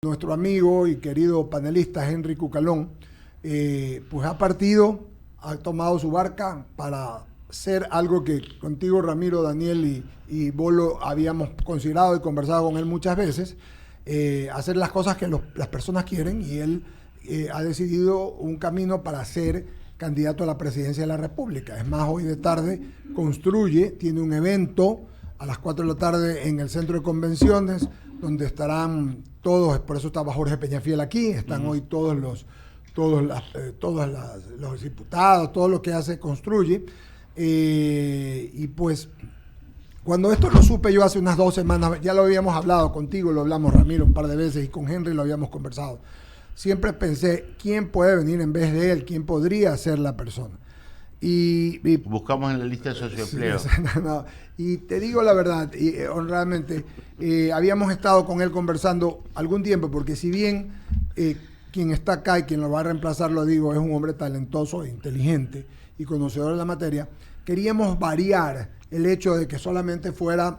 nuestro amigo y querido panelista Henry Cucalón, pues ha tomado su barca para hacer algo que contigo, Ramiro, Daniel y Bolo habíamos considerado y conversado con él muchas veces, hacer las cosas que las personas quieren, y él ha decidido un camino para ser candidato a la presidencia de la República. Es más, hoy de tarde tiene un evento a las 4 de la tarde en el centro de convenciones, donde estarán todos, por eso estaba Jorge Peñafiel aquí, están hoy todos los diputados, todo lo que hace Construye. Y pues, cuando esto lo supe yo hace unas 2 semanas, ya lo habíamos hablado contigo, lo hablamos, Ramiro, un par de veces, y con Henry lo habíamos conversado. Siempre pensé, ¿quién puede venir en vez de él? ¿Quién podría ser la persona? Y buscamos en la lista de socioempleo. Sí, no, y te digo la verdad, y honradamente, habíamos estado con él conversando algún tiempo, porque si bien quien está acá y quien lo va a reemplazar, lo digo, es un hombre talentoso, inteligente y conocedor de la materia, queríamos variar el hecho de que solamente fuera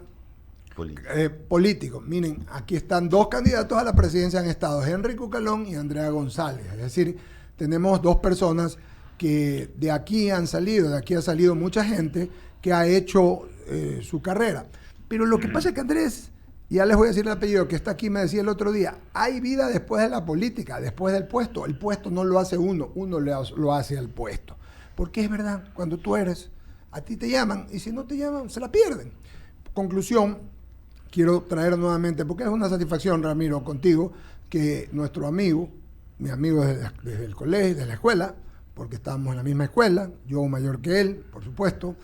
político. Miren, aquí están 2 candidatos a la presidencia, han estado Henry Cucalón y Andrea González. Es decir, tenemos 2 personas que de aquí ha salido mucha gente que ha hecho su carrera. Pero lo que pasa es que Andrés, ya les voy a decir el apellido, que está aquí, me decía el otro día, hay vida después de la política, después del puesto. El puesto no lo hace uno lo hace al puesto. Porque es verdad, cuando tú a ti te llaman, y si no te llaman, se la pierden. Conclusión, quiero traer nuevamente, porque es una satisfacción, Ramiro, contigo, que nuestro amigo, mi amigo desde el colegio, desde la escuela, porque estábamos en la misma escuela, yo mayor que él, por supuesto,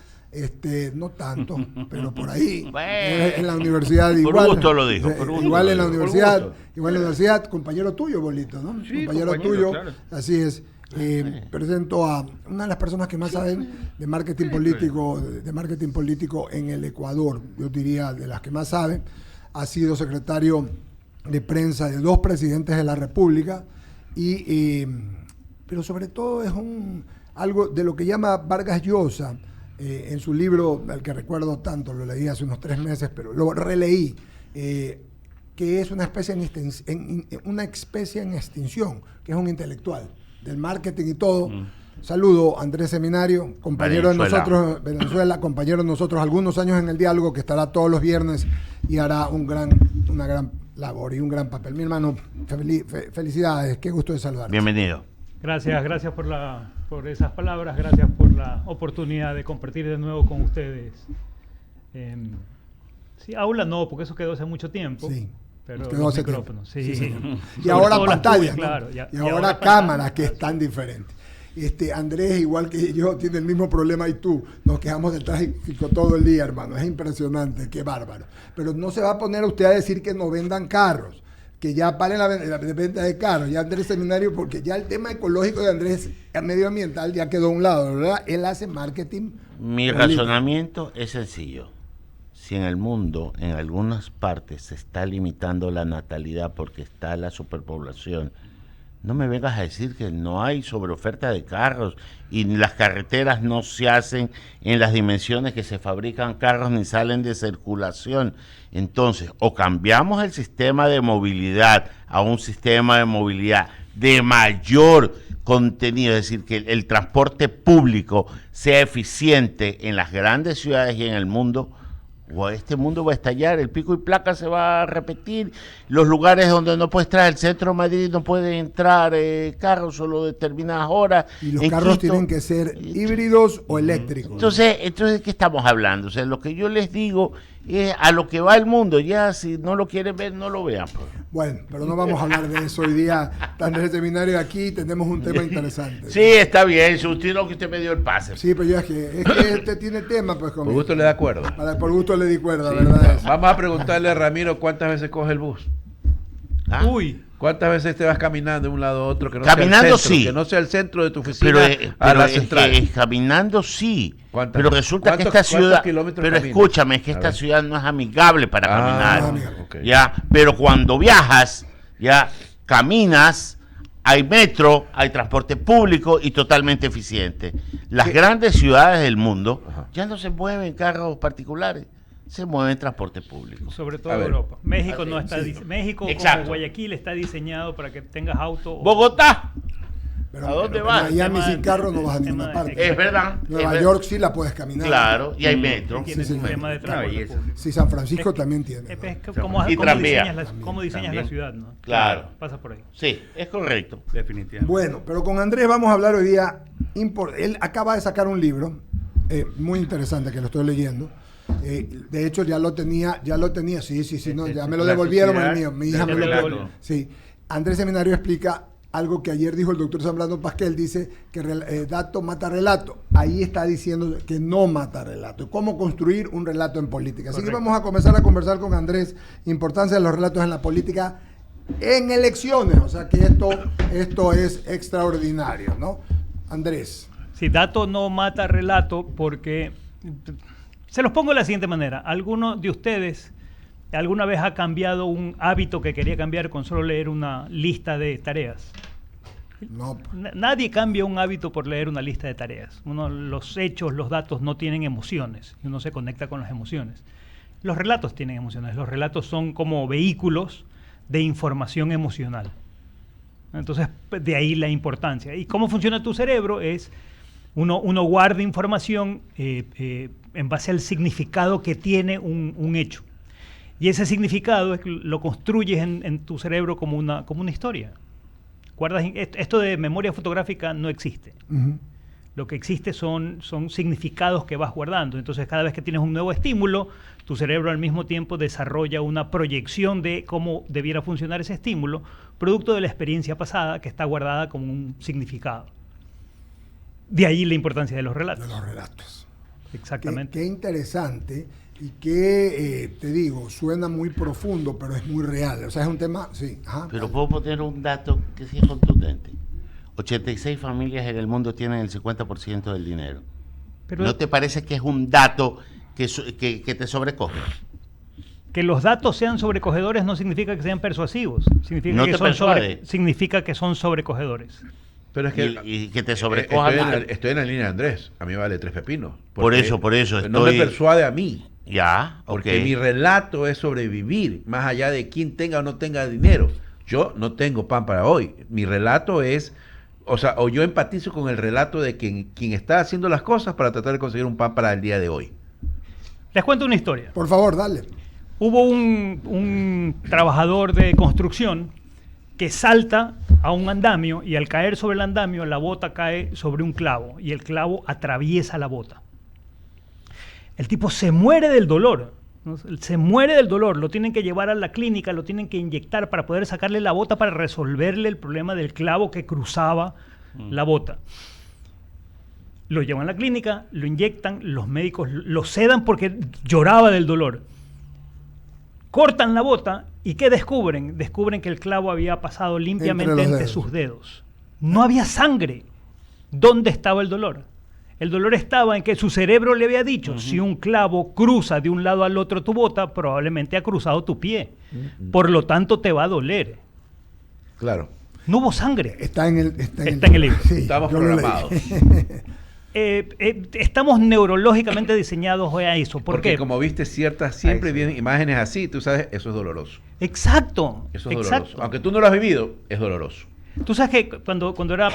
no tanto, pero por ahí, en la universidad igual. Por gusto lo dijo. Igual en la universidad, compañero tuyo, Bolito, ¿no? Sí, compañero tuyo, claro. Así es. Presento a una de las personas que más saben de marketing político en el Ecuador, yo diría de las que más saben. Ha sido secretario de prensa de 2 presidentes de la República, pero sobre todo es algo de lo que llama Vargas Llosa, en su libro, al que recuerdo tanto, lo leí hace unos 3 meses, pero lo releí, que es una especie en extinción, que es un intelectual del marketing y todo. Saludo a Andrés Seminario, compañero de nosotros, Venezuela, compañero de nosotros algunos años en el Diálogo, que estará todos los viernes y hará una gran labor y un gran papel. Mi hermano, felicidades, qué gusto de saludarte. Bienvenido. Gracias por esas palabras, gracias por la oportunidad de compartir de nuevo con ustedes. Sí, aula no, porque eso quedó hace mucho tiempo. Sí. Pero los micrófonos, sí. Y ahora pantalla, ¿no? Claro, y ahora cámaras, que es tan diferente. Andrés, igual que yo, tiene el mismo problema, y tú, nos quejamos del tráfico todo el día, hermano. Es impresionante, qué bárbaro. Pero no se va a poner usted a decir que no vendan carros, que ya paren la venta de carros. Ya Andrés Seminario, porque ya el tema ecológico de Andrés, el medioambiental, ya quedó a un lado, ¿verdad? Él hace marketing. Mi razonamiento es sencillo. Si en el mundo, en algunas partes, se está limitando la natalidad porque está la superpoblación, no me vengas a decir que no hay sobreoferta de carros y las carreteras no se hacen en las dimensiones que se fabrican carros ni salen de circulación. Entonces, o cambiamos el sistema de movilidad a un sistema de movilidad de mayor contenido, es decir, que el transporte público sea eficiente en las grandes ciudades y en el mundo, o este mundo va a estallar, el pico y placa se va a repetir, los lugares donde no puedes entrar, el centro de Madrid no puede entrar carros solo determinadas horas. Y los carros tienen que ser híbridos o eléctricos. Entonces, ¿de qué estamos hablando? O sea, lo que yo les digo es a lo que va el mundo, ya si no lo quieren ver, no lo vean. Pues. Bueno, pero no vamos a hablar de eso hoy día. Está en el seminario aquí, tenemos un tema interesante. Sí, está bien, usted lo que usted me dio el pase. Sí, pero es que usted tiene tema, pues por gusto le da cuerda. Por gusto le di cuerda, sí, ¿verdad? Vamos a preguntarle a Ramiro cuántas veces coge el bus. ¿Ah? Uy. ¿Cuántas veces te vas caminando de un lado a otro? Que no caminando sea el centro, sí. Que no sea el centro de tu oficina a la central. Caminando sí. Pero resulta que esta ciudad... Pero caminas? Escúchame, es que esta ciudad no es amigable para caminar. Okay. Ya, pero cuando viajas, ya caminas, hay metro, hay transporte público y totalmente eficiente. Las grandes ciudades del mundo ya no se mueven carros particulares. se mueve en transporte público. Sobre todo Europa. México no está México como Guayaquil está diseñado para que tengas auto. Bogotá. Pero, ¿A dónde vas? Miami sin carro no vas a ninguna parte. Es verdad. Nueva York sí la puedes caminar. Claro, y hay metro. Tiene sistema de transporte público. Sí, San Francisco también tiene. ¿Cómo diseñas la ciudad, ¿no? Claro. Pasa por ahí. Sí, es correcto. Definitivamente. Bueno, pero con Andrés vamos a hablar hoy día. Él acaba de sacar un libro muy interesante que lo estoy leyendo. De hecho, ya lo tenía. Sí, no, ya me lo devolvieron el mío. Mi hija me lo devolvió. Sí. Andrés Seminario explica algo que ayer dijo el doctor Zambrano Pasquel, dice que dato mata relato. Ahí está diciendo que no mata relato. ¿Cómo construir un relato en política? Así que vamos a comenzar a conversar con Andrés. Importancia de los relatos en la política en elecciones. O sea que esto es extraordinario, ¿no? Andrés. Sí, dato no mata relato porque... Se los pongo de la siguiente manera. ¿Alguno de ustedes alguna vez ha cambiado un hábito que quería cambiar con solo leer una lista de tareas? No. Nadie cambia un hábito por leer una lista de tareas. Los hechos, los datos no tienen emociones y uno se conecta con las emociones. Los relatos tienen emociones. Los relatos son como vehículos de información emocional. Entonces, de ahí la importancia. ¿Y cómo funciona tu cerebro? Es uno guarda información en base al significado que tiene un hecho. Y ese significado lo construyes en tu cerebro como una historia. Esto de memoria fotográfica no existe. Uh-huh. Lo que existe son significados que vas guardando. Entonces, cada vez que tienes un nuevo estímulo, tu cerebro al mismo tiempo desarrolla una proyección de cómo debiera funcionar ese estímulo, producto de la experiencia pasada que está guardada como un significado. De ahí la importancia de los relatos. De los relatos. Exactamente. Qué interesante y que, te digo, suena muy profundo, pero es muy real. O sea, es un tema, sí. Ajá, pero puedo poner un dato que sí es contundente. 86 familias en el mundo tienen el 50% del dinero. Pero ¿no te parece que es un dato que te sobrecoge? Que los datos sean sobrecogedores no significa que sean persuasivos. Significa que son sobrecogedores. Pero es que, y que te sobrecoja. Estoy en la línea de Andrés. A mí me vale 3 pepinos. Por eso. No me persuade a mí. Ya, porque mi relato es sobrevivir, más allá de quién tenga o no tenga dinero. Yo no tengo pan para hoy. Mi relato es, o yo empatizo con el relato de quien está haciendo las cosas para tratar de conseguir un pan para el día de hoy. Les cuento una historia. Por favor, dale. Hubo un trabajador de construcción que salta a un andamio y al caer sobre el andamio la bota cae sobre un clavo y el clavo atraviesa la bota. El tipo se muere del dolor, ¿no? Lo tienen que llevar a la clínica, lo tienen que inyectar para poder sacarle la bota para resolverle el problema del clavo que cruzaba la bota. Lo llevan a la clínica, lo inyectan, los médicos lo sedan porque lloraba del dolor. Cortan la bota y ¿qué descubren? Descubren que el clavo había pasado limpiamente entre sus dedos. No había sangre. ¿Dónde estaba el dolor? El dolor estaba en que su cerebro le había dicho, si un clavo cruza de un lado al otro tu bota, probablemente ha cruzado tu pie. Por lo tanto, te va a doler. Claro. No hubo sangre. Está en el libro. Sí, estamos programados. Estamos neurológicamente diseñados a eso. Porque como viste siempre vienen imágenes así, tú sabes, eso es doloroso. Exacto. Eso es doloroso. Aunque tú no lo has vivido, es doloroso. Tú sabes que cuando era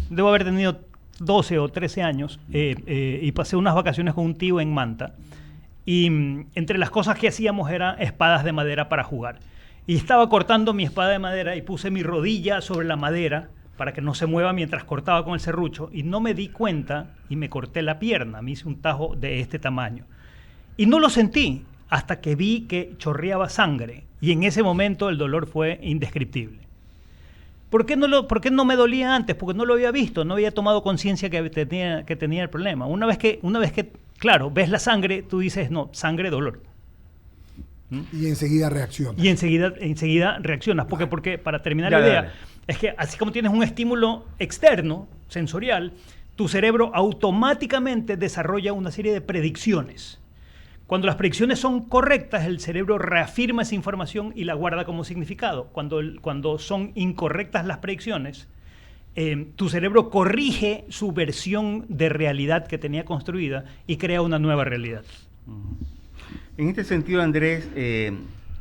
debo haber tenido 12 o 13 años y pasé unas vacaciones con un tío en Manta y entre las cosas que hacíamos eran espadas de madera para jugar. Y estaba cortando mi espada de madera y puse mi rodilla sobre la madera para que no se mueva mientras cortaba con el serrucho y no me di cuenta y me corté la pierna, me hice un tajo de este tamaño. Y no lo sentí hasta que vi que chorreaba sangre y en ese momento el dolor fue indescriptible. ¿Por qué no me dolía antes? Porque no lo había visto, no había tomado conciencia que tenía el problema. Una vez que, claro, ves la sangre, tú dices, no, sangre, dolor. Y enseguida reaccionas. Y enseguida reaccionas. Porque para terminar la idea, es que así como tienes un estímulo externo, sensorial, tu cerebro automáticamente desarrolla una serie de predicciones. Cuando las predicciones son correctas, el cerebro reafirma esa información y la guarda como significado. Cuando son incorrectas las predicciones, tu cerebro corrige su versión de realidad que tenía construida y crea una nueva realidad. En este sentido, Andrés,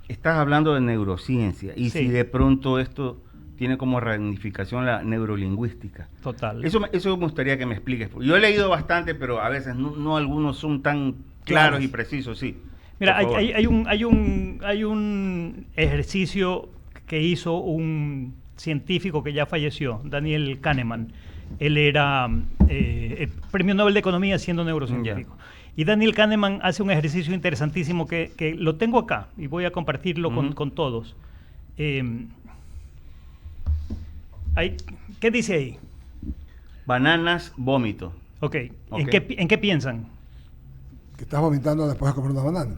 estás hablando de neurociencia y Sí. si de pronto esto tiene como ramificación la neurolingüística. Total. Eso me gustaría que me expliques. Yo he leído bastante, pero a veces no algunos son tan claros y precisos, sí. Mira, Por favor. hay un ejercicio que hizo un científico que ya falleció, Daniel Kahneman. Él era el premio Nobel de Economía siendo neurocientífico. Y Daniel Kahneman hace un ejercicio interesantísimo que lo tengo acá y voy a compartirlo con todos. ¿Qué dice ahí? Bananas, vómito. Ok. Ok. ¿En qué piensan? Que estás vomitando después de comer una banana.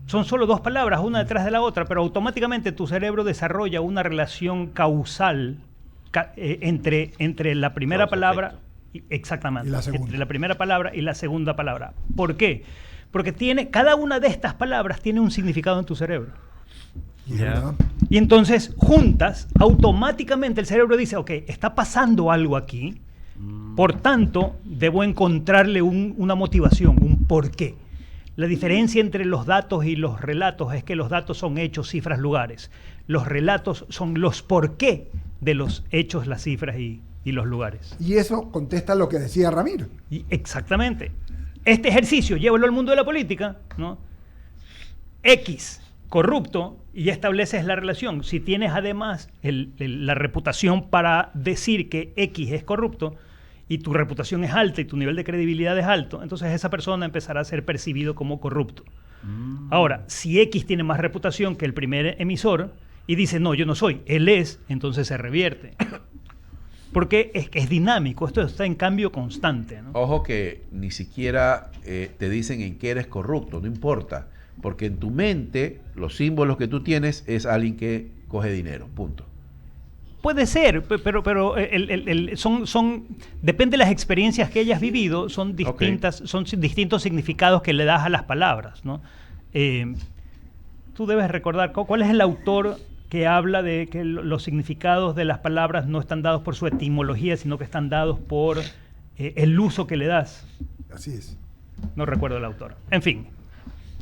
Son solo dos palabras, una detrás de la otra, pero automáticamente tu cerebro desarrolla una relación causal entre la primera Causa, palabra, efecto. exactamente, Y la segunda. entre la primera palabra y la segunda palabra. ¿Por qué? Porque cada una de estas palabras tiene un significado en tu cerebro. Y es Ya. verdad. Y entonces, juntas, automáticamente el cerebro dice, ok, está pasando algo aquí, por tanto, debo encontrarle una motivación, un porqué. La diferencia entre los datos y los relatos es que los datos son hechos, cifras, lugares. Los relatos son los porqué de los hechos, las cifras y los lugares. Y eso contesta lo que decía Ramiro. Y exactamente. Este ejercicio, llévalo al mundo de la política, ¿no? X, corrupto, y estableces la relación. Si tienes además la reputación para decir que X es corrupto, y tu reputación es alta y tu nivel de credibilidad es alto, entonces esa persona empezará a ser percibido como corrupto. Ahora, si X tiene más reputación que el primer emisor y dice, no, yo no soy, él es, entonces se revierte. Porque es dinámico, esto está en cambio constante, ¿no? Ojo que ni siquiera te dicen en qué eres corrupto, no importa. Porque en tu mente, los símbolos que tú tienes es alguien que coge dinero, punto. Puede ser, pero depende de las experiencias que hayas vivido, son distintos significados que le das a las palabras, ¿no? Tú debes recordar, ¿cuál es el autor que habla de que los significados de las palabras no están dados por su etimología, sino que están dados por el uso que le das? Así es. No recuerdo el autor. En fin.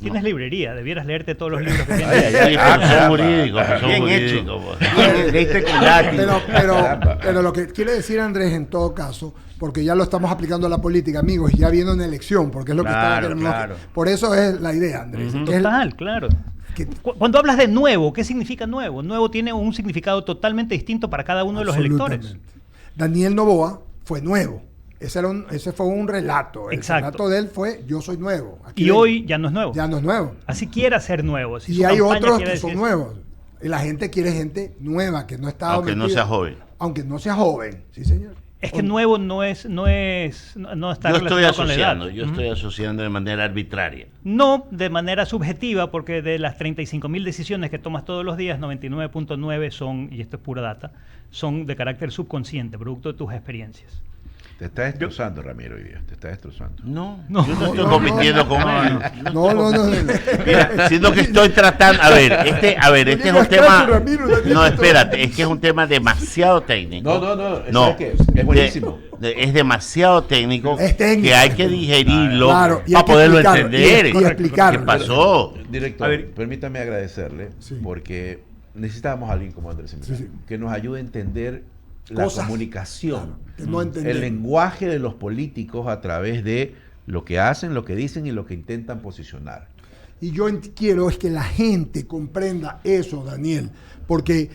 Tienes librería, debieras leerte todos los libros que tienes. Son jurídicos, son Bien hecho. jurídicos. pues. Bien, leíste con látigo. Pero lo que quiere decir Andrés en todo caso, porque ya lo estamos aplicando a la política, amigos, y ya viene una elección, porque es lo que Claro, está claro. Por eso es la idea, Andrés. Es Total, claro. que- Cuando hablas de nuevo, ¿qué significa nuevo? Nuevo tiene un significado totalmente distinto para cada uno de los electores. absolutamente. Daniel Noboa fue nuevo. Ese fue un relato. El Exacto. relato de él fue yo soy nuevo. Aquí Y vengo. hoy ya no es nuevo. Ya no es nuevo. Así quiera ser nuevo. Si Y su hay campaña otros quiere que son decir- nuevos. Y la gente quiere gente nueva, que no está Aunque no sea joven. Aunque no sea joven, sí señor. Es que nuevo no está Yo estoy relacionado con la edad. asociando, yo estoy asociando de manera arbitraria. No de manera subjetiva, porque de las 35.000 decisiones que tomas todos los días, 99.9 son, y esto es pura data, son de carácter subconsciente, producto de tus experiencias. Te estás destrozando, Ramiro, hoy día. Te estás destrozando. No, No. yo no estoy No, compitiendo con él. No. Mira, siendo que estoy tratando, este es un tema, no, espérate, es que es un tema demasiado técnico. No, ¿sabes qué? Es buenísimo. Es demasiado técnico, Es técnico. que hay que digerirlo Claro, y hay para que poderlo explicarlo, entender. y explicarlo. ¿Qué pasó? Director, A ver. permítame agradecerle, Sí. porque necesitábamos a alguien como Andrés Sembrano, Sí. que nos ayude a entender la Cosas, comunicación, claro, que no entendemos. el lenguaje de los políticos a través de lo que hacen, lo que dicen y lo que intentan posicionar. Y yo quiero es que la gente comprenda eso, Daniel, porque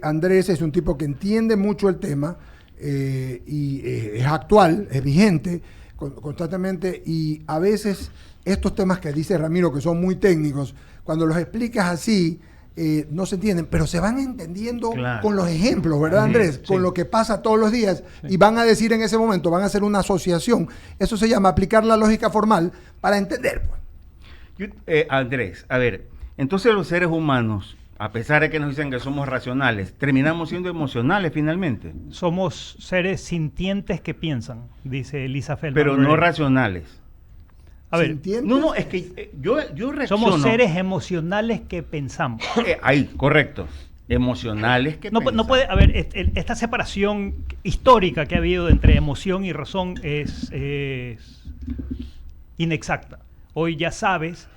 Andrés es un tipo que entiende mucho el tema y es actual, es vigente constantemente, y a veces estos temas que dice Ramiro, que son muy técnicos, cuando los explicas así, no se entienden, pero se van entendiendo Claro. con los ejemplos, ¿verdad, Andrés? Sí. Con lo que pasa todos los días, y van a decir en ese momento, van a hacer una asociación. Eso se llama aplicar la lógica formal para entender, pues. Andrés, a ver, entonces los seres humanos, a pesar de que nos dicen que somos racionales, terminamos siendo emocionales finalmente, Somos seres sintientes que piensan, dice Elisa Feldman. pero no racionales. A ver, ¿Sintientes? No, es que yo reacciono. somos seres emocionales que pensamos. Ahí, correcto. Emocionales que No piensan. puede, a ver, esta separación histórica que ha habido entre emoción y razón es inexacta. Hoy ya sabes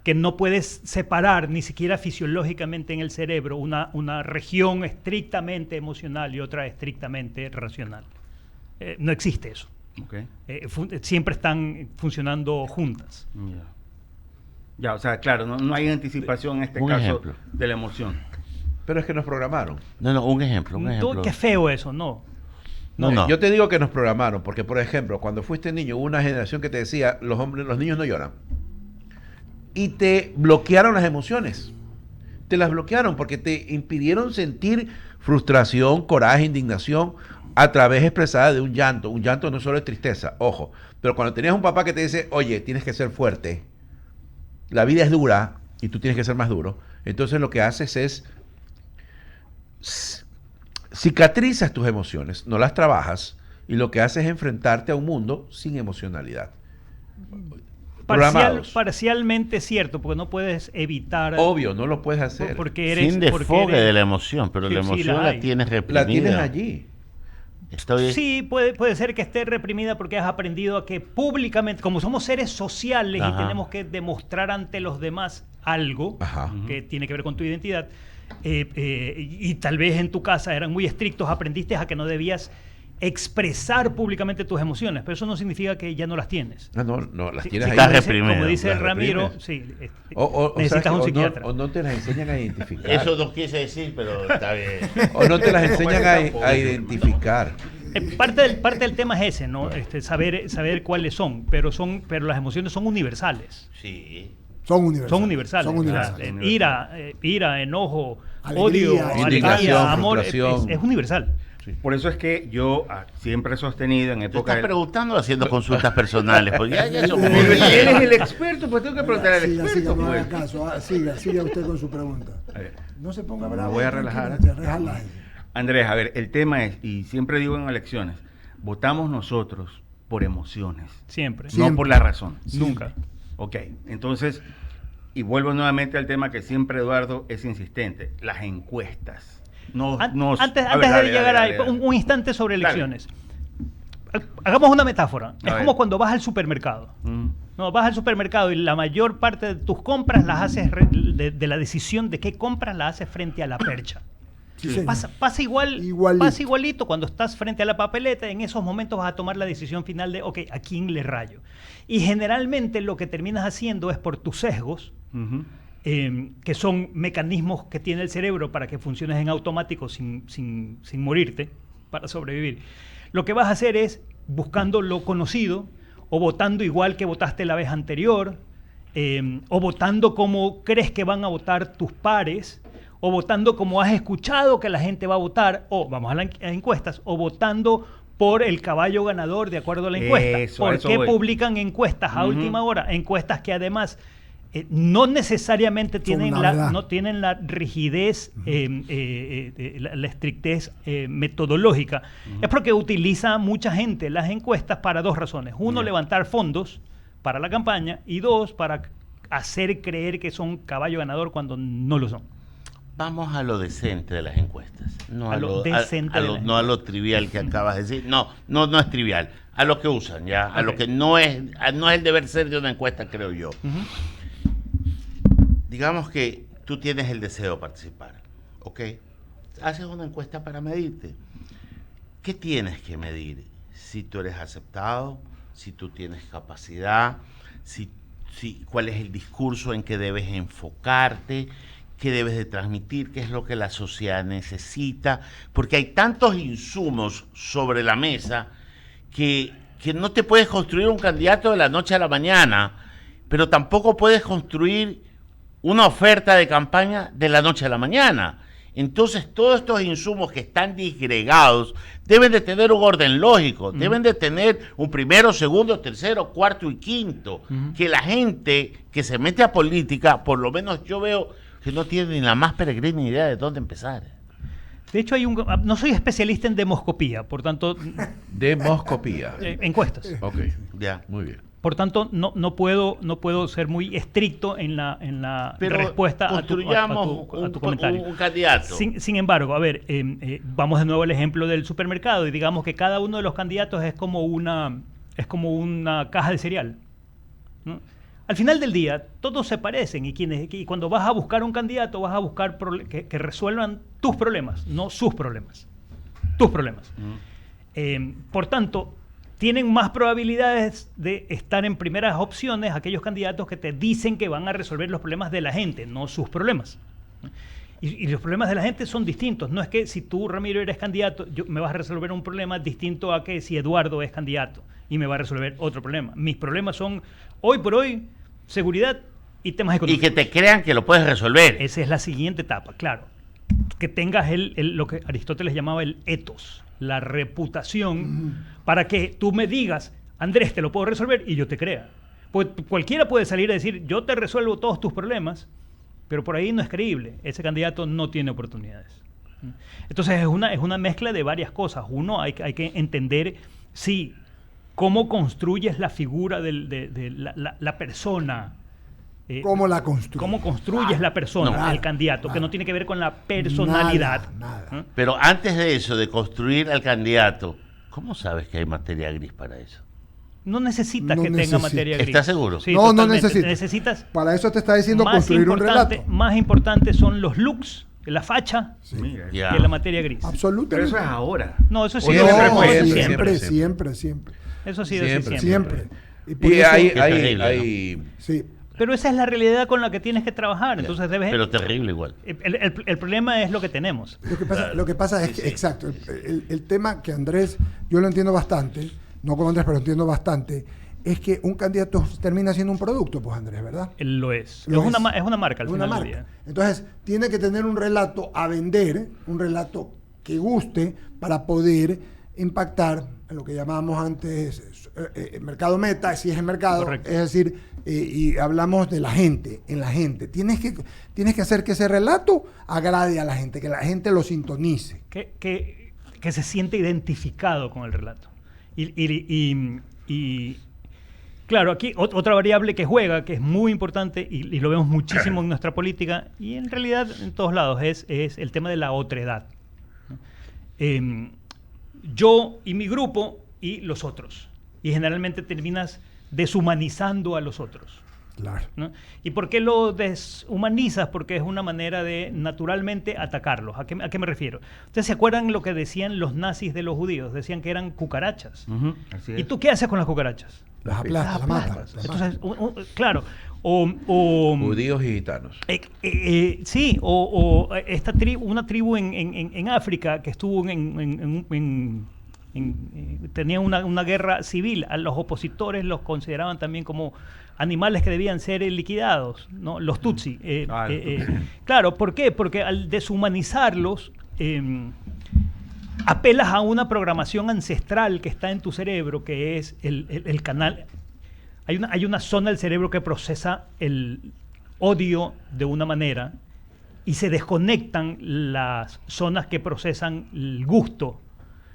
que no puedes separar ni siquiera fisiológicamente en el cerebro una región estrictamente emocional y otra estrictamente racional. No existe eso. Okay. Siempre están funcionando juntas. Ya, o sea, claro, no hay anticipación en este Un caso ejemplo. de la emoción. Pero es que nos programaron. No, un ejemplo. Qué feo eso, ¿no? No. Yo te digo que nos programaron, porque por ejemplo, cuando fuiste niño hubo una generación que te decía, los niños no lloran. Y te bloquearon las emociones. Te las bloquearon porque te impidieron sentir frustración, coraje, indignación a través expresada de un llanto. Un llanto no solo es tristeza, ojo. Pero cuando tenías un papá que te dice, oye, tienes que ser fuerte, la vida es dura y tú tienes que ser más duro, entonces lo que haces es cicatrizas tus emociones, no las trabajas, y lo que haces es enfrentarte a un mundo sin emocionalidad. Parcialmente cierto, porque no puedes evitar... Obvio, no lo puedes hacer. Porque eres... Sin desfogue de la emoción, pero Sí, la sí, emoción la tienes reprimida. La tienes allí. Sí, puede ser que esté reprimida porque has aprendido a que públicamente, como somos seres sociales y tenemos que demostrar ante los demás algo que tiene que ver con tu identidad, y tal vez en tu casa eran muy estrictos, aprendiste a que no debías expresar públicamente tus emociones, pero eso no significa que ya no las tienes. No, las tienes ahí. Estás reprimido. Como dice Las Ramiro, reprimes. sí, o necesitas un sea, psiquiatra. o no te las enseñan a identificar. Eso no quise decir, pero está bien. O no te las enseñan a identificar. Parte del tema es ese, ¿no? Saber cuáles son, pero las emociones son universales. Sí. Son universales. Son universales. Son universales. Ira, enojo, Alegría, odio, indignación, alegría, amor, frustración. es universal. Por eso es que yo siempre he sostenido en Tú época... estás preguntando haciendo consultas personales, porque ya eso Pero él es el experto, pues tengo que preguntar al Siga, experto. no haga Pues. caso. Siga usted con su pregunta. A ver. No se ponga Me bravo. voy a relajar. Relájese. Andrés, a ver, el tema es, y siempre digo en elecciones, votamos nosotros por emociones, Siempre. Siempre. no por la razón. Nunca. Ok, entonces, y vuelvo nuevamente al tema que siempre Eduardo es insistente, las encuestas. Antes de llegar ahí, un instante sobre elecciones. Hagamos una metáfora. Es como cuando vas al supermercado. No, vas al supermercado y la mayor parte de tus compras las haces, de la decisión de qué compras la haces frente a la percha. Sí, señor. Pasa igualito cuando estás frente a la papeleta. En esos momentos vas a tomar la decisión final de, ok, ¿a quién le rayo? Y generalmente lo que terminas haciendo es por tus sesgos, que son mecanismos que tiene el cerebro para que funciones en automático sin morirte, para sobrevivir. Lo que vas a hacer es buscando lo conocido, o votando igual que votaste la vez anterior, o votando como crees que van a votar tus pares, o votando como has escuchado que la gente va a votar, o vamos a las encuestas, o votando por el caballo ganador de acuerdo a la encuesta. ¿Por qué publican encuestas a última hora? Encuestas que además no necesariamente tienen la rigidez, la estrictez metodológica. Es porque utiliza mucha gente las encuestas para dos razones. Uno, levantar fondos para la campaña, y dos, para hacer creer que son caballo ganador cuando no lo son. Vamos a lo decente de las encuestas. No A lo decente de las no a lo trivial que acabas de decir. No es trivial. A lo que usan, ya. A lo que no es el deber ser de una encuesta, creo yo. Digamos que tú tienes el deseo de participar, ¿ok? Haces una encuesta para medirte. ¿Qué tienes que medir? Si tú eres aceptado, si tú tienes capacidad, cuál es el discurso en que debes enfocarte, qué debes de transmitir, qué es lo que la sociedad necesita, porque hay tantos insumos sobre la mesa que no te puedes construir un candidato de la noche a la mañana, pero tampoco puedes construir una oferta de campaña de la noche a la mañana. Entonces, todos estos insumos que están disgregados deben de tener un orden lógico, deben de tener un primero, segundo, tercero, cuarto y quinto, que la gente que se mete a política, por lo menos yo veo que no tiene ni la más peregrina idea de dónde empezar. De hecho, no soy especialista en demoscopía, por tanto... Demoscopía. Encuestas. Ok, Ya. muy bien. Por tanto, no puedo ser muy estricto en la Pero respuesta a tu comentario. un candidato. Sin embargo, a ver, vamos de nuevo al ejemplo del supermercado, y digamos que cada uno de los candidatos es como una caja de cereal. ¿no? Al final del día, todos se parecen y cuando vas a buscar un candidato, vas a buscar que resuelvan tus problemas, no sus problemas. Tus problemas. Por tanto, tienen más probabilidades de estar en primeras opciones aquellos candidatos que te dicen que van a resolver los problemas de la gente, no sus problemas. Y los problemas de la gente son distintos. No es que si tú, Ramiro, eres candidato, me vas a resolver un problema distinto a que si Eduardo es candidato y me va a resolver otro problema. Mis problemas son, hoy por hoy, seguridad y temas Y económicos. que te crean que lo puedes resolver. Esa es la siguiente etapa, claro. Que tengas lo que Aristóteles llamaba el ethos, la reputación, para que tú me digas, Andrés, te lo puedo resolver, y yo te crea. Pues cualquiera puede salir a decir, yo te resuelvo todos tus problemas, pero por ahí no es creíble. Ese candidato no tiene oportunidades. Entonces es una mezcla de varias cosas. Uno, hay que entender cómo construyes la figura de la persona. ¿Cómo la construyes? ¿Cómo construyes la persona, el candidato? Que no tiene que ver con la personalidad. Nada. Pero antes de eso, de construir al candidato, ¿cómo sabes que hay materia gris para eso? No necesitas No que tenga necesita. materia gris. ¿Estás seguro? Sí, No totalmente. necesitas. Necesitas. Para eso te está diciendo construir un relato. Más importante son los looks, la facha, Mira, Ya. que la materia gris. pero Absolutamente. eso es ahora. No, eso sí. Oye, siempre No, fue. siempre. Eso sí, Siempre, Siempre. Y por Y eso- hay, Qué hay, terrible, hay- Sí. Pero esa es la realidad con la que tienes que trabajar. Entonces debes. Pero terrible igual. El problema es lo que tenemos. Lo que pasa es que, exacto, el tema que Andrés, yo lo entiendo bastante, no como Andrés, pero entiendo bastante, es que un candidato termina siendo un producto, pues Andrés, ¿verdad? Lo es. Lo es una marca al Es una final del marca. día. Entonces, tiene que tener un relato a vender, un relato que guste para poder impactar en lo que llamábamos antes mercado meta, si es el mercado, Correcto. es decir, y hablamos de la gente, en la gente. Tienes que hacer que ese relato agrade a la gente, que la gente lo sintonice. Que se siente identificado con el relato. Y claro, aquí otra variable que juega, que es muy importante y lo vemos muchísimo en nuestra política y en realidad en todos lados, es el tema de la otredad. Yo y mi grupo y los otros. Y generalmente terminas deshumanizando a los otros. Claro. ¿No? ¿Y por qué lo deshumanizas? Porque es una manera de naturalmente atacarlos. ¿A qué me refiero? ¿Ustedes se acuerdan lo que decían los nazis de los judíos? Decían que eran cucarachas. Así es. ¿Y tú qué haces con las cucarachas? Las aplastas, las matas. Entonces, claro. judíos y gitanos. Sí, una tribu en África que estuvo tenía una guerra civil. A los opositores los consideraban también como animales que debían ser liquidados, ¿no? Los Tutsi. Claro, ¿por qué? Porque al deshumanizarlos, apelas a una programación ancestral que está en tu cerebro, que es el canal. Hay una zona del cerebro que procesa el odio de una manera y se desconectan las zonas que procesan el gusto,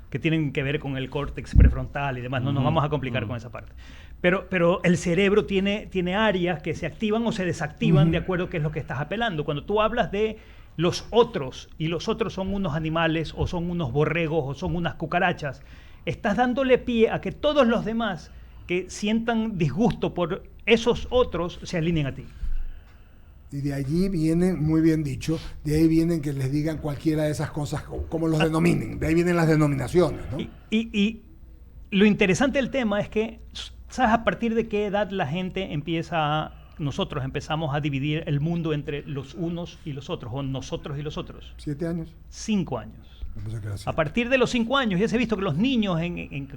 que tienen que ver con el córtex prefrontal y demás. No nos vamos a complicar con esa parte. Pero el cerebro tiene áreas que se activan o se desactivan de acuerdo a qué es lo que estás apelando. Cuando tú hablas de los otros, y los otros son unos animales, o son unos borregos, o son unas cucarachas, estás dándole pie a que todos los demás que sientan disgusto por esos otros se alineen a ti. Y de allí vienen, muy bien dicho, de ahí vienen que les digan cualquiera de esas cosas, como los denominen. De ahí vienen las denominaciones, ¿no? Y lo interesante del tema es que, ¿sabes a partir de qué edad la gente nosotros empezamos a dividir el mundo entre los unos y los otros, o nosotros y los otros? 7 años. 5 años. Me pensé que era así. A partir de los 5 años ya se ha visto que los niños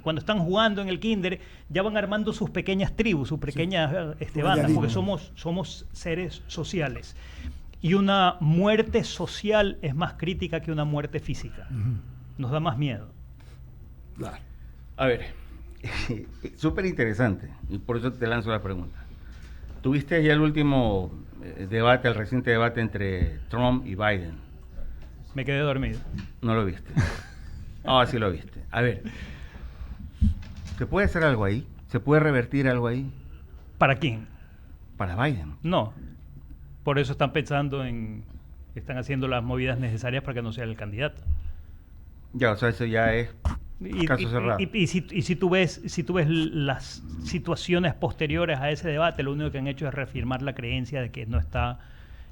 cuando están jugando en el kinder ya van armando sus pequeñas tribus, sus pequeñas bandas, porque somos seres sociales. Y una muerte social es más crítica que una muerte física. Nos da más miedo. Claro. A ver, súper interesante, y por eso te lanzo la pregunta. ¿Tuviste ya el último debate, el reciente debate entre Trump y Biden? Me quedé dormido. No lo viste. Ah, sí lo viste. A ver, ¿se puede hacer algo ahí? ¿Se puede revertir algo ahí? ¿Para quién? Para Biden. No. Por eso están están haciendo las movidas necesarias para que no sea el candidato. Ya, o sea, eso ya es Caso cerrado. Y si tú ves las situaciones posteriores a ese debate, lo único que han hecho es reafirmar la creencia de que no está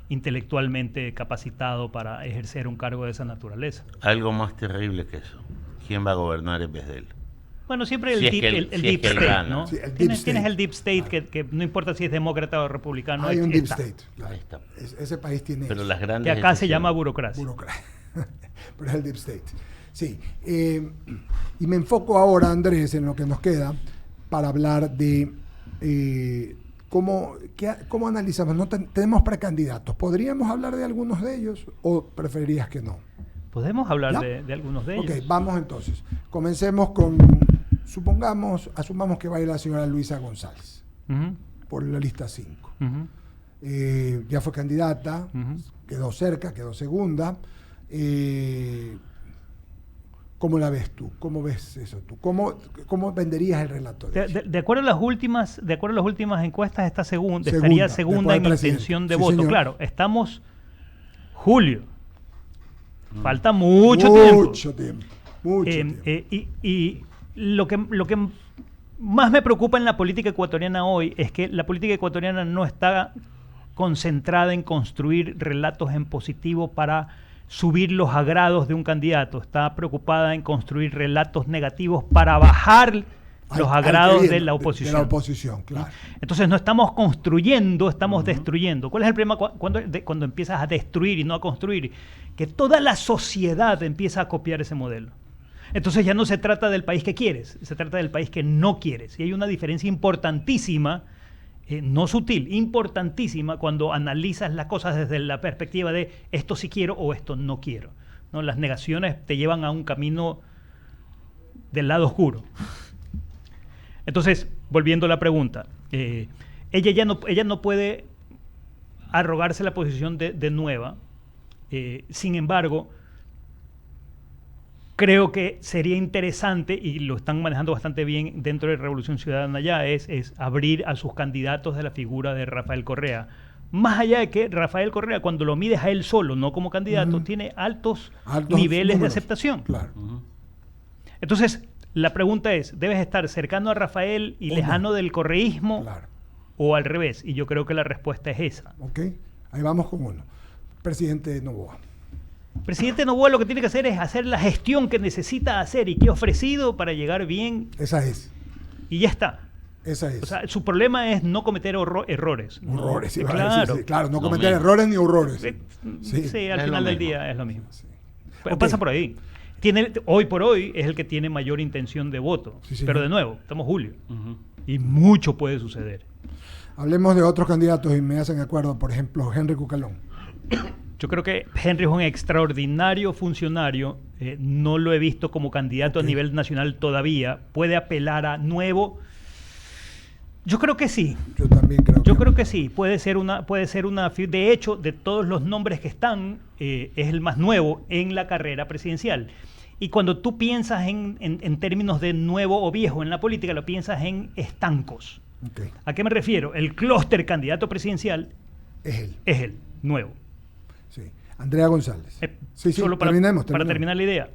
intelectualmente capacitado para ejercer un cargo de esa naturaleza. Algo más terrible que eso. ¿Quién va a gobernar en vez de él? Bueno, siempre el Si es deep, que el si deep es que él state, gana. ¿no? Sí, el deep Tienes state. el deep state que no importa si es demócrata o republicano. Hay un deep está. state. Claro. Ahí está. Ese país tiene Pero eso. las grandes Que acá se decisiones- llama burocracia. Burocracia. Pero es el deep state. Sí. Y me enfoco ahora, Andrés, en lo que nos queda para hablar de cómo analizamos. No tenemos precandidatos. ¿Podríamos hablar de algunos de ellos o preferirías que no? Podemos hablar ¿Ya? de algunos de ellos. Ok, vamos entonces. Comencemos con, asumamos que va a ir la señora Luisa González Ujú, por la lista 5. ujú. Ya fue candidata, Ujú. quedó cerca, quedó segunda. ¿Cómo la ves tú? ¿Cómo ves eso tú? ¿Cómo venderías el relato de ella? De acuerdo a las últimas encuestas, está Segunda, estaría segunda después en del presidente. intención de Sí, voto. señor. Claro, estamos julio. Falta mucho tiempo. Mucho tiempo. Mucho tiempo. Y lo que más me preocupa en la política ecuatoriana hoy es que la política ecuatoriana no está concentrada en construir relatos en positivo para subir los agrados de un candidato. Está preocupada en construir relatos negativos para bajar los Al que agrados viene, de la oposición. De la oposición, claro. Entonces no estamos construyendo, estamos destruyendo. ¿Cuál es el problema cuando empiezas a destruir y no a construir? Que toda la sociedad empieza a copiar ese modelo. Entonces ya no se trata del país que quieres, se trata del país que no quieres. Y hay una diferencia importantísima, no sutil, importantísima cuando analizas las cosas desde la perspectiva de esto sí quiero o esto no quiero, ¿no? Las negaciones te llevan a un camino del lado oscuro. Entonces, volviendo a la pregunta, ella no puede arrogarse la posición de nueva. Sin embargo, creo que sería interesante, y lo están manejando bastante bien dentro de Revolución Ciudadana ya, es abrir a sus candidatos de la figura de Rafael Correa. Más allá de que Rafael Correa, cuando lo mides a él solo, no como candidato, tiene altos niveles de números. aceptación. Claro. Entonces, la pregunta es, ¿debes estar cercano a Rafael y O lejano no. del correísmo Claro. o al revés? Y yo creo que la respuesta es esa. Ok. Ahí vamos con uno. Presidente Noboa. Presidente Noboa lo que tiene que hacer es hacer la gestión que necesita hacer y que ha ofrecido para llegar bien Esa es. y ya está. Esa es. O sea, su problema es no cometer errores. Horrores, sí, Claro. sí, claro, no Lo cometer mismo. errores ni horrores. Sí, Sí. al Es final lo del mismo. día es lo mismo. Sí. Pero Ok. pasa por ahí. Hoy por hoy es el que tiene mayor intención de voto. Sí, señor. Pero de nuevo, estamos julio. Ujú. Y mucho puede suceder. Hablemos de otros candidatos y me hacen acuerdo, por ejemplo, Henry Cucalón. Yo creo que Henry es un extraordinario funcionario. No lo he visto como candidato Ok. a nivel nacional todavía. Puede apelar a nuevo. Yo creo que sí. Yo también creo Yo creo que sí. Puede ser una. De hecho, de todos los nombres que están, es el más nuevo en la carrera presidencial. Y cuando tú piensas en términos de nuevo o viejo en la política, lo piensas en estancos. Ok. ¿A qué me refiero? El clúster candidato presidencial Es él. es el nuevo. Sí. Andrea González. Sí, Solo para terminemos. terminar la idea.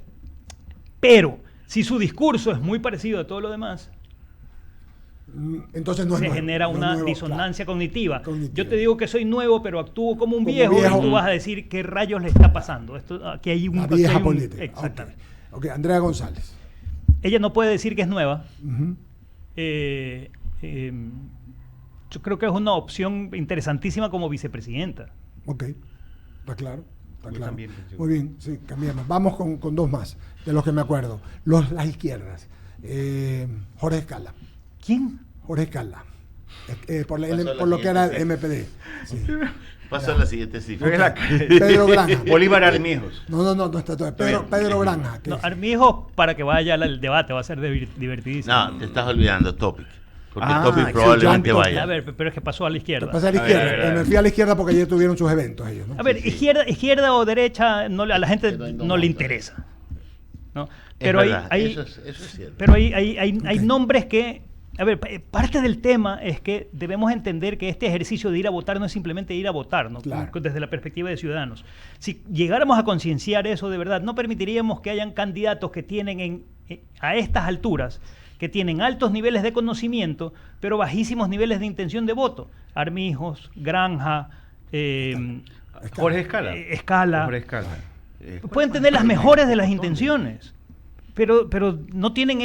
Pero si su discurso es muy parecido a todo lo demás, Entonces no es se nuevo, genera no es una nuevo, disonancia cognitiva. Cognitiva. Yo te digo que soy nuevo, pero actúo como un Como viejo, viejo. y tú vas a decir qué rayos le está pasando. Aquí hay un... La aquí vieja hay un- política. Exactamente. Ok, Andrea González. Ella no puede decir que es nueva. Ujú. Yo creo que es una opción interesantísima como vicepresidenta. Ok, está claro. Está Yo claro. también pienso. Muy bien, sí, cambiamos. Vamos con dos más, de los que me acuerdo. Las izquierdas. Jorge Escala. ¿Quién? Jorge Escala. Por Pasó lo que era el siguiente. MPD. Sí. Paso a la siguiente cifra. Es la- Pedro Granja. Bolívar Armijos. No está todo. Pedro Granja. que No, es- Armijo, para que vaya al debate, va a ser divertidísimo. No, te estás olvidando Topic. Porque Ah, Topic sí, probablemente John vaya. A ver, pero es que pasó a la izquierda. Pasa a la A ver, izquierda. a ver, a ver. Me fui a la izquierda porque ayer tuvieron sus eventos ellos, ¿no? A ver, izquierda o derecha, a la gente Quedó en dos no le bandos. interesa. ¿no? Es Pero hay, verdad, hay- eso es cierto. pero hay Ok. nombres que... A ver, parte del tema es que debemos entender que este ejercicio de ir a votar no es simplemente ir a votar, ¿no? Claro. Desde la perspectiva de ciudadanos. Si llegáramos a concienciar eso de verdad, no permitiríamos que hayan candidatos que tienen en a estas alturas, que tienen altos niveles de conocimiento, pero bajísimos niveles de intención de voto. Armijos, Granja, Jorge Escala. Escala. Jorge Escala. Pueden tener las mejores de las intenciones, pero no tienen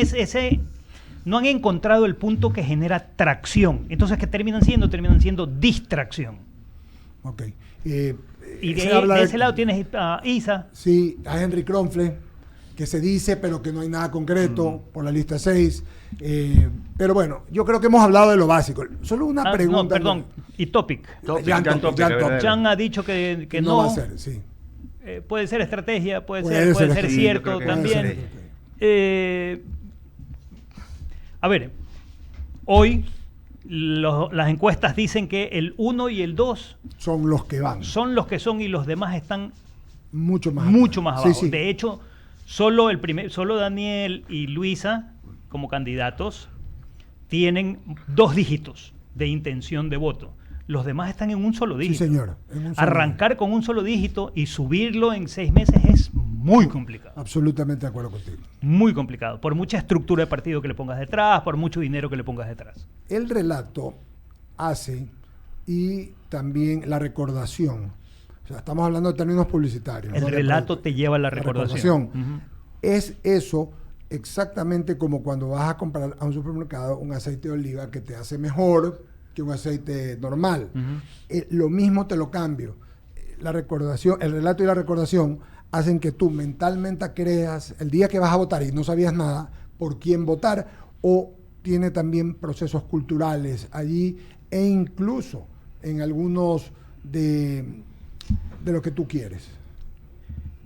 no han encontrado el punto que genera tracción. Entonces, ¿qué terminan siendo? Terminan siendo distracción. Ok. Y se de habla ese lado tienes a Isa. Sí, a Henry Kronfle, que se dice, pero que no hay nada concreto por la lista 6. Pero bueno, yo creo que hemos hablado de lo básico. Solo una pregunta. No, perdón. Y Topic. Jan Topic. Jan ha dicho que no va a ser, sí. Puede ser estrategia, puede Puede ser ser cierto sí, también. ser. A ver, hoy las encuestas dicen que el 1 y el 2 Son los que van. son los que son y los demás están Mucho más abajo. Sí, sí. De hecho, solo Daniel y Luisa, como candidatos, tienen 2 dígitos de intención de voto. Los demás están en un solo dígito. Sí, señora. en un solo Arrancar con un solo dígito y subirlo en 6 meses es muy complicado. Absolutamente de acuerdo contigo. Muy complicado. Por mucha estructura de partido que le pongas detrás, por mucho dinero que le pongas detrás. El relato hace y también la recordación. O sea, estamos hablando de términos publicitarios. El ¿no? relato te lleva a la recordación. Ujú. Es eso exactamente como cuando vas a comprar a un supermercado un aceite de oliva que te hace mejor que un aceite normal. Lo mismo te lo cambio. La recordación, el relato y la recordación hacen que tú mentalmente creas el día que vas a votar y no sabías nada por quién votar, o tiene también procesos culturales allí, e incluso en algunos de lo que tú quieres,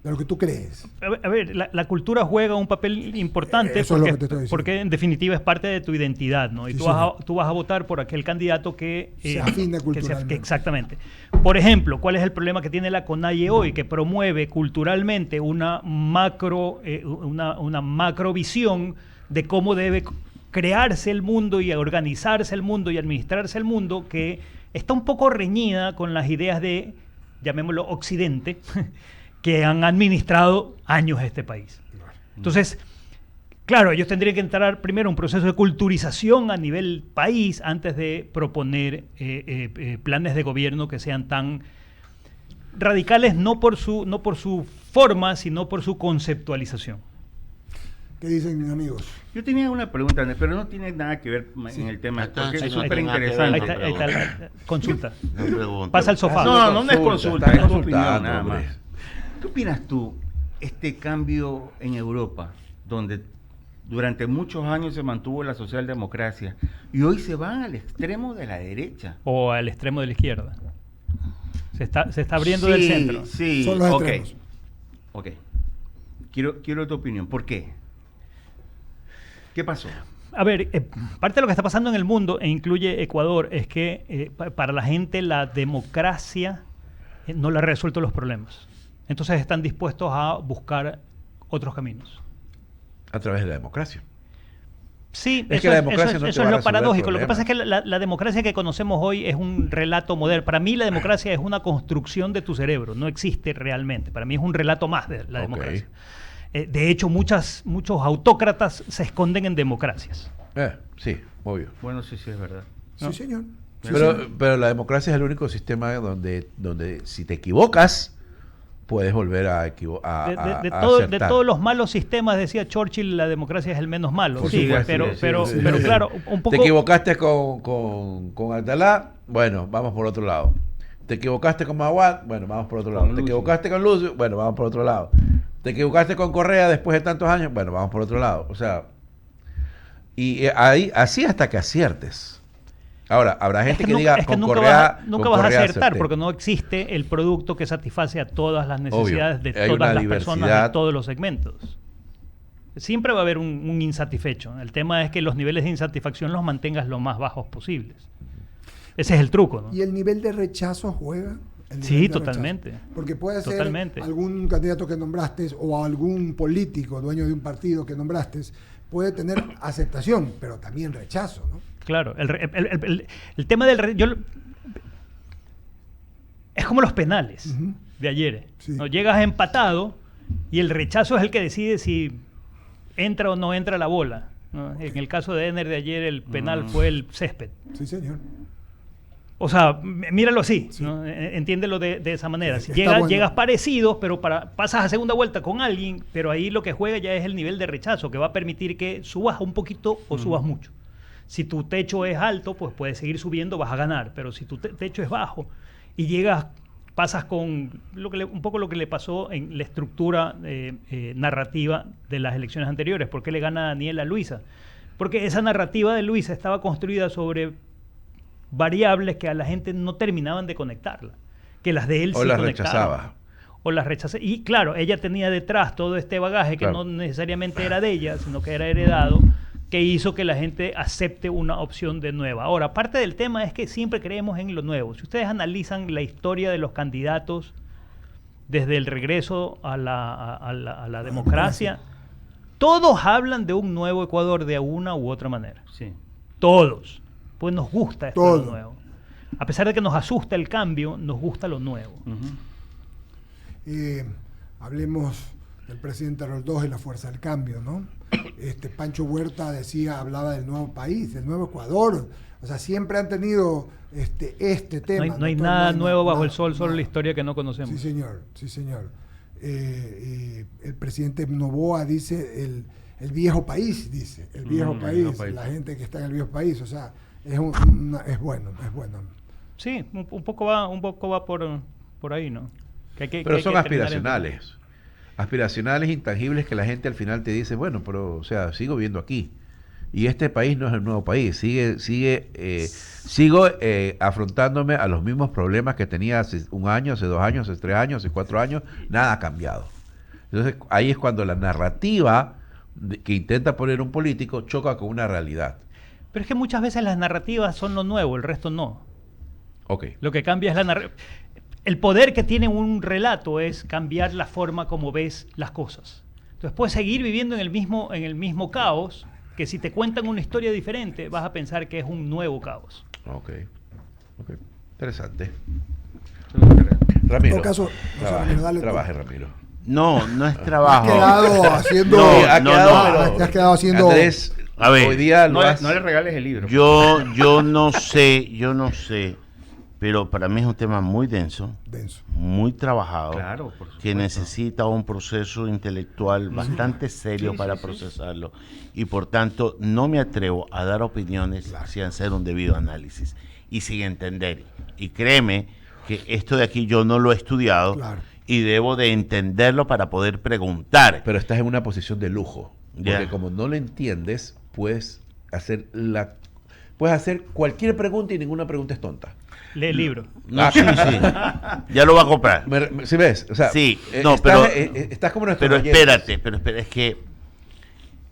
de lo que tú crees. A ver, la cultura juega un papel importante Eso es lo que te estoy diciendo. porque en definitiva es parte de tu identidad, ¿no? Y Sí, tú vas a votar por aquel candidato que Se afine culturalmente. exactamente. Por ejemplo, ¿cuál es el problema que tiene la CONAIE hoy? Que promueve culturalmente una macrovisión de cómo debe crearse el mundo y organizarse el mundo y administrarse el mundo, que está un poco reñida con las ideas de, llamémoslo, Occidente, que han administrado años este país. Entonces, claro, ellos tendrían que entrar primero un proceso de culturización a nivel país antes de proponer planes de gobierno que sean tan radicales, no por su forma, sino por su conceptualización. ¿Qué dicen, amigos? Yo tenía una pregunta, Andrés, pero no tiene nada que ver en el tema, porque es súper interesante. Ahí está la consulta. No pregunto. Pasa al sofá. No es consulta, es tu opinión consultando, nada hombre. más. ¿Qué opinas tú, este cambio en Europa, donde durante muchos años se mantuvo la socialdemocracia y hoy se van al extremo de la derecha? O al extremo de la izquierda. Se está abriendo del centro. Sí, Son los ok. extremos. Ok. Quiero tu opinión. ¿Por qué? ¿Qué pasó? A ver, parte de lo que está pasando en el mundo, e incluye Ecuador, es que para la gente la democracia no le ha resuelto los problemas. Entonces están dispuestos a buscar otros caminos. A través de la democracia. Sí, Es que la democracia no te eso va es a lo resolver paradójico. Lo que problemas. pasa es que la democracia que conocemos hoy es un relato moderno. Para mí la democracia es una construcción de tu cerebro, no existe realmente. Para mí es un relato más de la Ok. democracia. De hecho, muchos autócratas se esconden en democracias. Sí, obvio. Bueno, sí, es verdad. Sí, señor. Sí, Pero, señor. pero la democracia es el único sistema donde si te equivocas, puedes volver a equivocarte. De todos los malos sistemas, decía Churchill, la democracia es el menos malo. Por Sí, supuesto, pero sí. claro, un poco... Te equivocaste con Altalá, bueno, vamos por otro lado. Te equivocaste con Maguad, bueno, vamos por otro lado. Con Te Lucio. equivocaste con Lucio, bueno, vamos por otro lado. Te equivocaste con Correa después de tantos años, bueno, vamos por otro lado. O sea, y ahí así hasta que aciertes. Ahora, habrá gente que diga, con nunca Correa nunca con vas a Correa acertar, acerté. porque no existe el producto que satisface a todas las necesidades Obvio, de hay todas una las personas diversidad. de todos los segmentos. Siempre va a haber un insatisfecho. El tema es que los niveles de insatisfacción los mantengas lo más bajos posibles. Ese es el truco, ¿no? ¿Y el nivel de rechazo juega? El Sí, nivel de totalmente. rechazo. Porque puede ser Totalmente. algún candidato que nombraste o algún político, dueño de un partido que nombraste, puede tener aceptación, pero también rechazo, ¿no? Claro, el tema es como los penales Ujú. de ayer. Sí. ¿No? Llegas empatado y el rechazo es el que decide si entra o no entra la bola, ¿no? En el caso de Ener de ayer, el penal fue el césped. Sí, señor. O sea, míralo así, Sí. ¿no? Entiéndelo de esa manera. Si Está bueno. llegas parecido, pero pasas a segunda vuelta con alguien, pero ahí lo que juega ya es el nivel de rechazo, que va a permitir que subas un poquito o subas mucho. Si tu techo es alto, pues puedes seguir subiendo, vas a ganar. Pero si tu techo es bajo y pasas con un poco lo que le pasó en la estructura narrativa de las elecciones anteriores. ¿Por qué le gana Daniel a Luisa? Porque esa narrativa de Luisa estaba construida sobre variables que a la gente no terminaban de conectarla, que las de él O sí las conectaban. rechazaba. O las rechazaba. Y claro, ella tenía detrás todo este bagaje que Claro. no necesariamente era de ella, sino que era heredado, que hizo que la gente acepte una opción de nueva. Ahora, parte del tema es que siempre creemos en lo nuevo. Si ustedes analizan la historia de los candidatos desde el regreso a la democracia, todos hablan de un nuevo Ecuador de una u otra manera. Sí. Todos. Pues nos gusta esto Todo. lo nuevo. A pesar de que nos asusta el cambio, nos gusta lo nuevo. Hablemos del presidente Roldós y la fuerza del cambio, ¿no? Pancho Huerta hablaba del nuevo país, del nuevo Ecuador. O sea, siempre han tenido este tema. No hay Todo- nada no nuevo bajo nada, el sol, solo nada. la historia que no conocemos. Sí, señor, sí, señor. El presidente Noboa dice el viejo país, dice, el viejo país, viejo país. la gente que está en el viejo país, o sea, es bueno, es bueno. Sí, un poco va por ahí, ¿no? Pero son que terminar aspiracionales. Aspiracionales intangibles que la gente al final te dice, bueno, pero, o sea, sigo viviendo aquí. Y este país no es el nuevo país. Sigo afrontándome a los mismos problemas que tenía hace un año, hace 2 años, hace 3 años, hace 4 años. Nada ha cambiado. Entonces, ahí es cuando la narrativa que intenta poner un político choca con una realidad. Pero es que muchas veces las narrativas son lo nuevo, el resto no. Ok. Lo que cambia es la narrativa. El poder que tiene un relato es cambiar la forma como ves las cosas. Entonces puedes seguir viviendo en el mismo caos, que si te cuentan una historia diferente, vas a pensar que es un nuevo caos. Ok. Interesante. En Ramiro. todo caso, no sé, Ramiro, dale tú. trabaje, Ramiro. No es Has trabajo. quedado haciendo... No, Sí, ha no, quedado, no. pero Te has quedado haciendo... Andrés, A ver, hoy día lo No, has... no le regales el libro. Yo no sé, pero para mí es un tema muy denso, denso. muy trabajado, Claro, por supuesto. que necesita un proceso intelectual bastante serio Sí, para sí, sí. procesarlo, y por tanto no me atrevo a dar opiniones sin hacer un debido análisis y sin entender. Y créeme que esto de aquí yo no lo he estudiado, Claro. y debo de entenderlo para poder preguntar. Pero estás en una posición de lujo. Porque Ya. como no lo entiendes, puedes hacer cualquier pregunta y ninguna pregunta es tonta. Lee el libro. No, sí. Ya lo va a comprar. ¿Sí ves? O sea, Sí, no, estás como nuestros Pero oyentes. espérate, es que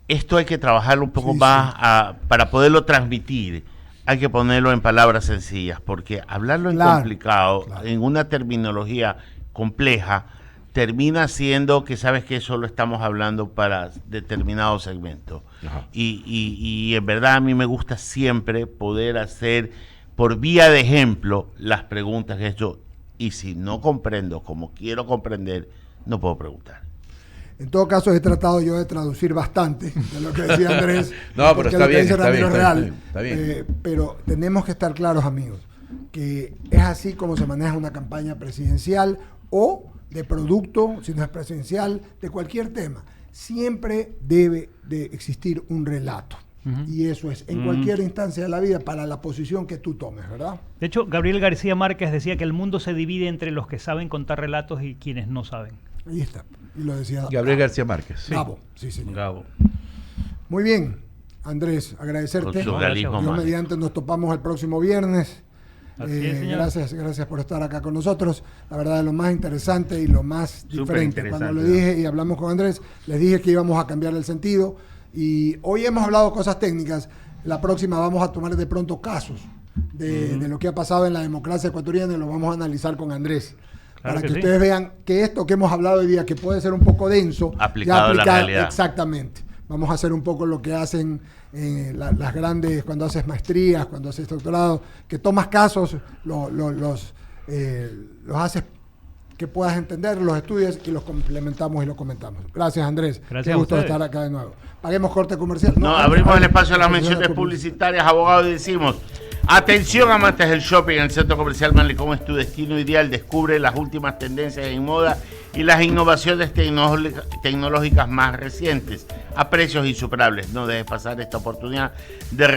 esto hay que trabajarlo un poco Sí, más para poderlo transmitir. Hay que ponerlo en palabras sencillas, porque hablarlo en Claro, complicado, claro. en una terminología compleja, termina siendo que sabes que solo estamos hablando para determinado segmento. Ajá. Y en verdad a mí me gusta siempre poder hacer por vía de ejemplo las preguntas que he hecho, y si no comprendo como quiero comprender, no puedo preguntar. En todo caso, he tratado yo de traducir bastante de lo que decía Andrés. No, pero porque está lo que bien, dice está Ramiro bien, es está real. bien, está bien. Pero tenemos que estar claros, amigos, que es así como se maneja una campaña presidencial o de producto, si no es presidencial, de cualquier tema. Siempre debe de existir un relato. Y eso es en cualquier instancia de la vida para la posición que tú tomes, ¿verdad? De hecho, Gabriel García Márquez decía que el mundo se divide entre los que saben contar relatos y quienes no saben. Ahí está. Y lo decía Gabriel García Márquez. Gabo. Sí, señor. Gabo. Muy bien, Andrés, agradecerte. Por su realismo Dios mágico. mediante, nos topamos el próximo viernes. Así es, señor. Gracias por estar acá con nosotros. La verdad es lo más interesante y lo más diferente. Cuando lo dije y hablamos con Andrés, les dije que íbamos a cambiar el sentido. Y hoy hemos hablado cosas técnicas. La próxima vamos a tomar de pronto casos de lo que ha pasado en la democracia ecuatoriana y lo vamos a analizar con Andrés. Claro Para que que sí. ustedes vean que esto que hemos hablado hoy día, que puede ser un poco denso, Aplicado a la realidad. Exactamente. Vamos a hacer un poco lo que hacen las grandes, cuando haces maestrías, cuando haces doctorado, que tomas casos, los haces que puedas entender, los estudies y los complementamos y los comentamos. Gracias, Andrés. Gracias Qué a gusto ustedes. estar acá de nuevo. Paguemos corte comercial. No, abrimos el espacio a las menciones publicitarias, abogados, y decimos: atención, amantes del shopping, en el Centro Comercial Malecón es tu destino ideal. Descubre las últimas tendencias en moda y las innovaciones tecnológicas más recientes a precios insuperables. No dejes pasar esta oportunidad de